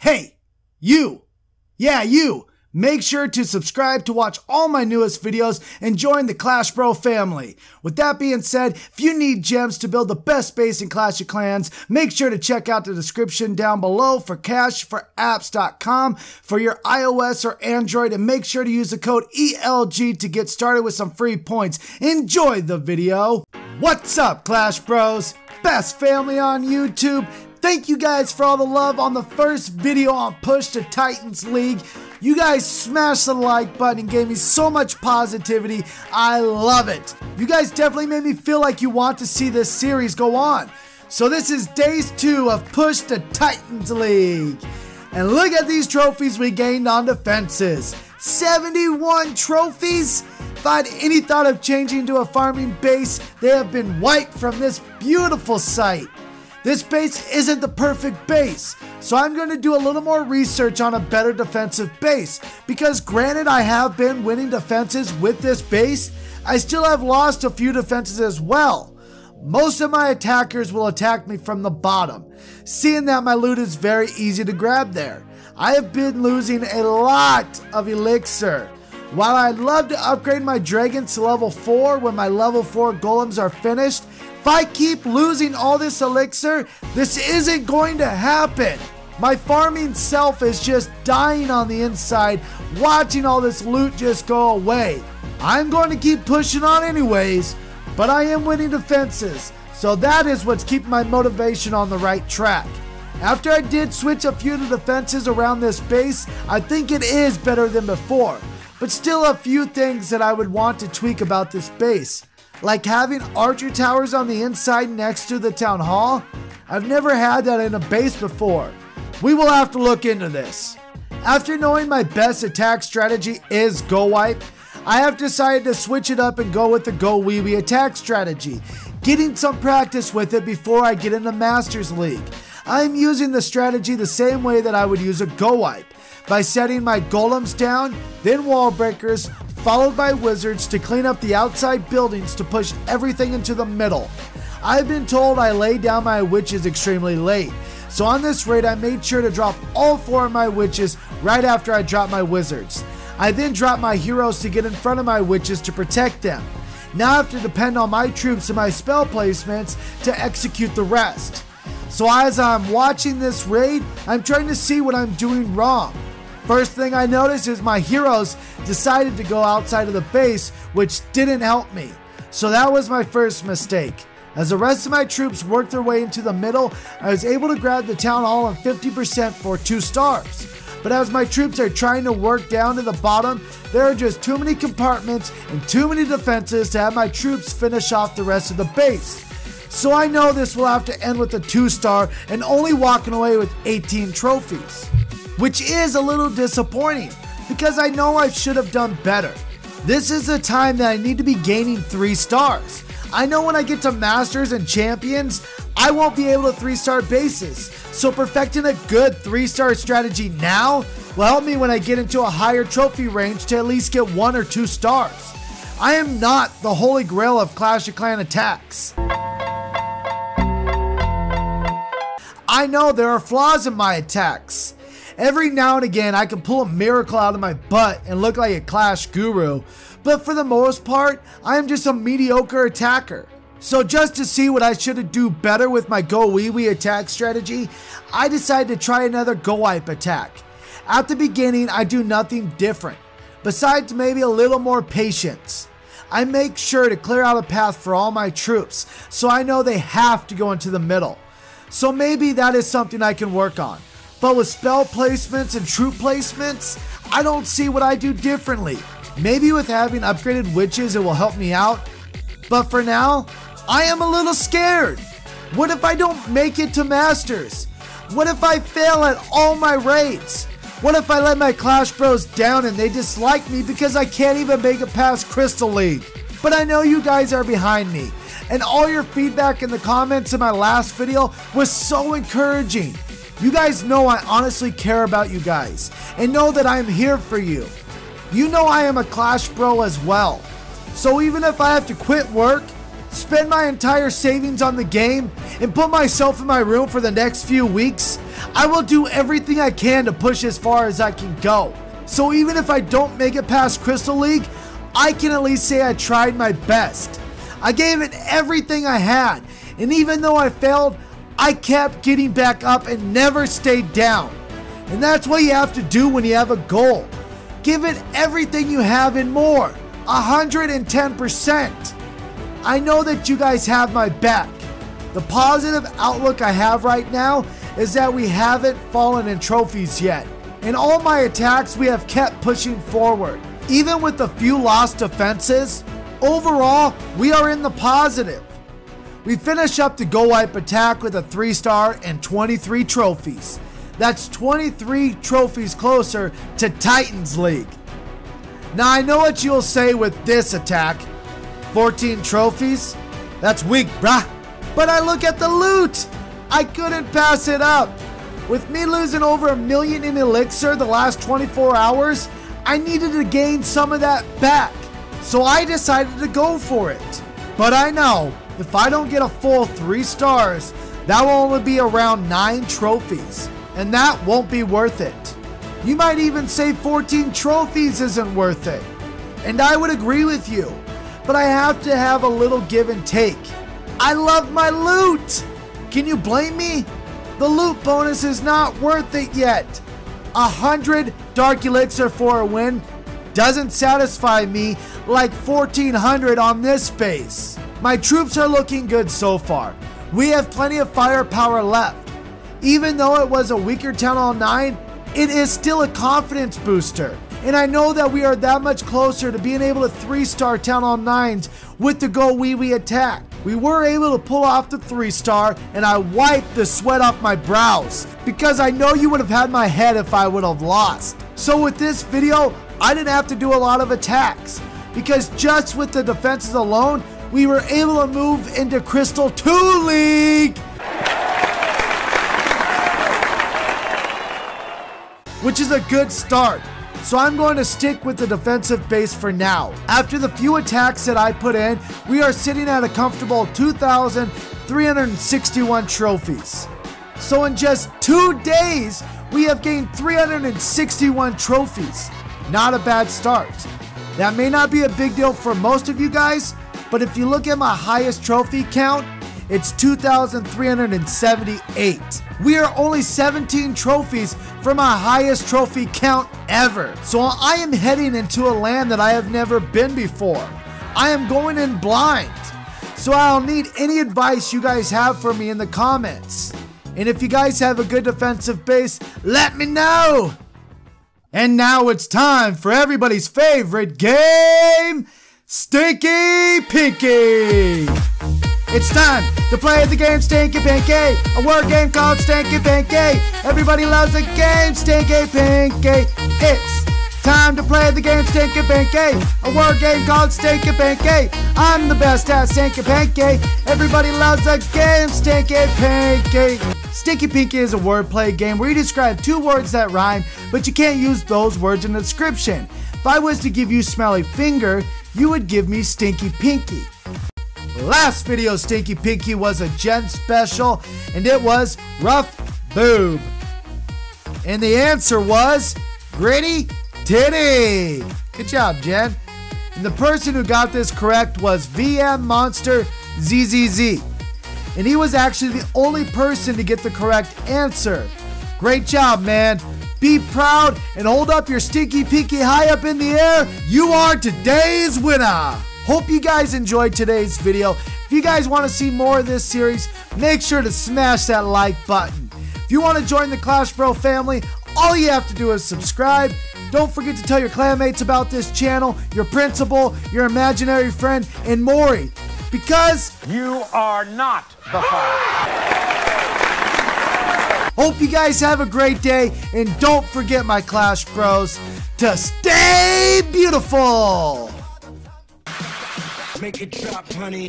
Hey, you! Yeah, you! Make sure to subscribe to watch all my newest videos and join the Clash Bro family. With that being said, if you need gems to build the best base in Clash of Clans, make sure to check out the description down below for cashforapps.com for your iOS or Android, and make sure to use the code ELG to get started with some free points. Enjoy the video! What's up, Clash Bros? Best family on YouTube. Thank you guys for all the love on the first video on Push to Titans League. You guys smashed the like button and gave me so much positivity. I love it. You guys definitely made me feel like you want to see this series go on. So this is days 2 of Push to Titans League. And look at these trophies we gained on defenses. 71 trophies. If I had any thought of changing to a farming base, they have been wiped from this beautiful site. This base isn't the perfect base, so I'm going to do a little more research on a better defensive base, because granted I have been winning defenses with this base, I still have lost a few defenses as well. Most of my attackers will attack me from the bottom, seeing that my loot is very easy to grab there. I have been losing a lot of elixir. While I'd love to upgrade my dragons to level 4 when my level 4 golems are finished, if I keep losing all this elixir, this isn't going to happen. My farming self is just dying on the inside, watching all this loot just go away. I'm going to keep pushing on anyways, but I am winning defenses, so that is what's keeping my motivation on the right track. After I did switch a few of the defenses around this base, I think it is better than before, but still a few things that I would want to tweak about this base. Like having archer towers on the inside next to the town hall. I've never had that in a base before. We will have to look into this. After knowing my best attack strategy is GoWiWi, I have decided to switch it up and go with the GoWiWi attack strategy, getting some practice with it before I get into Masters League. I'm using the strategy the same way that I would use a GoWiWi, by setting my golems down, then wall breakers, followed by wizards to clean up the outside buildings to push everything into the middle. I've been told I laid down my witches extremely late, so on this raid I made sure to drop all 4 of my witches right after I dropped my wizards. I then dropped my heroes to get in front of my witches to protect them. Now I have to depend on my troops and my spell placements to execute the rest. So as I'm watching this raid, I'm trying to see what I'm doing wrong. First thing I noticed is my heroes decided to go outside of the base, which didn't help me. So that was my first mistake. As the rest of my troops worked their way into the middle, I was able to grab the town hall on 50% for 2 stars. But as my troops are trying to work down to the bottom, there are just too many compartments and too many defenses to have my troops finish off the rest of the base. So I know this will have to end with a 2-star and only walking away with 18 trophies. Which is a little disappointing, because I know I should have done better. This is the time that I need to be gaining 3 stars. I know when I get to Masters and Champions, I won't be able to 3-star bases, so perfecting a good 3-star strategy now will help me when I get into a higher trophy range to at least get 1 or 2 stars. I am not the holy grail of Clash of Clans attacks. I know there are flaws in my attacks. Every now and again I can pull a miracle out of my butt and look like a Clash guru, but for the most part I am just a mediocre attacker. So just to see what I should do better with my GoWiWi attack strategy, I decided to try another GoWiWi attack. At the beginning I do nothing different, besides maybe a little more patience. I make sure to clear out a path for all my troops, so I know they have to go into the middle. So maybe that is something I can work on. But with spell placements and troop placements, I don't see what I do differently. Maybe with having upgraded witches it will help me out. But for now, I am a little scared. What if I don't make it to Masters? What if I fail at all my raids? What if I let my Clash Bros down and they dislike me because I can't even make it past Crystal League? But I know you guys are behind me, and all your feedback in the comments in my last video was so encouraging. You guys know I honestly care about you guys, and know that I am here for you. You know I am a Clash Bro as well. So even if I have to quit work, spend my entire savings on the game, and put myself in my room for the next few weeks, I will do everything I can to push as far as I can go. So even if I don't make it past Crystal League, I can at least say I tried my best. I gave it everything I had, and even though I failed, I kept getting back up and never stayed down. And that's what you have to do when you have a goal. Give it everything you have and more, 110%. I know that you guys have my back. The positive outlook I have right now is that we haven't fallen in trophies yet. In all my attacks, we have kept pushing forward. Even with a few lost defenses, overall, we are in the positive. We finish up the GoWiWi attack with a 3-star and 23 trophies. That's 23 trophies closer to Titans League. Now I know what you'll say with this attack. 14 trophies? That's weak, bruh. But I look at the loot. I couldn't pass it up. With me losing over 1 million in elixir the last 24 hours, I needed to gain some of that back. So I decided to go for it. But I know, if I don't get a full 3 stars, that will only be around 9 trophies. And that won't be worth it. You might even say 14 trophies isn't worth it. And I would agree with you. But I have to have a little give and take. I love my loot. Can you blame me? The loot bonus is not worth it yet. 100 dark elixir for a win doesn't satisfy me like 1400 on this base. My troops are looking good so far. We have plenty of firepower left. Even though it was a weaker Town Hall 9, it is still a confidence booster. And I know that we are that much closer to being able to 3-star Town Hall 9s with the GoWiWi attack. We were able to pull off the 3-star, and I wiped the sweat off my brows because I know you would have had my head if I would have lost. So with this video, I didn't have to do a lot of attacks because just with the defenses alone, we were able to move into Crystal 2 League, which is a good start. So I'm going to stick with the defensive base for now. After the few attacks that I put in, we are sitting at a comfortable 2,361 trophies. So in just 2 days, we have gained 361 trophies. Not a bad start. That may not be a big deal for most of you guys, but if you look at my highest trophy count, it's 2,378. We are only 17 trophies from our highest trophy count ever. So I am heading into a land that I have never been before. I am going in blind. So I'll need any advice you guys have for me in the comments. And if you guys have a good defensive base, let me know. And now it's time for everybody's favorite game, Stinky Pinky. It's time to play the game Stinky Pinky, a word game called Stinky Pinky. Everybody loves the game Stinky Pinky. It's time to play the game Stinky Pinky, a word game called Stinky Pinky. I'm the best at Stinky Pinky. Everybody loves the game Stinky Pinky. Stinky Pinky is a wordplay game where you describe 2 words that rhyme, but you can't use those words in the description. If I was to give you Smelly Finger, you would give me Stinky Pinky. Last video Stinky Pinky was a Gen special, and it was Rough Boob. And the answer was Gritty Titty. Good job, Jen. And the person who got this correct was VM Monster ZZZ. And he was actually the only person to get the correct answer. Great job, man. Be proud and hold up your Stinky Pinky high up in the air. You are today's winner. Hope you guys enjoyed today's video. If you guys want to see more of this series, make sure to smash that like button. If you want to join the Clash Bro family, all you have to do is subscribe. Don't forget to tell your clanmates about this channel, your principal, your imaginary friend, and Maury. Because you are not the father. Hope you guys have a great day, and don't forget, my Clash Bros, to stay beautiful. Make it drop, honey.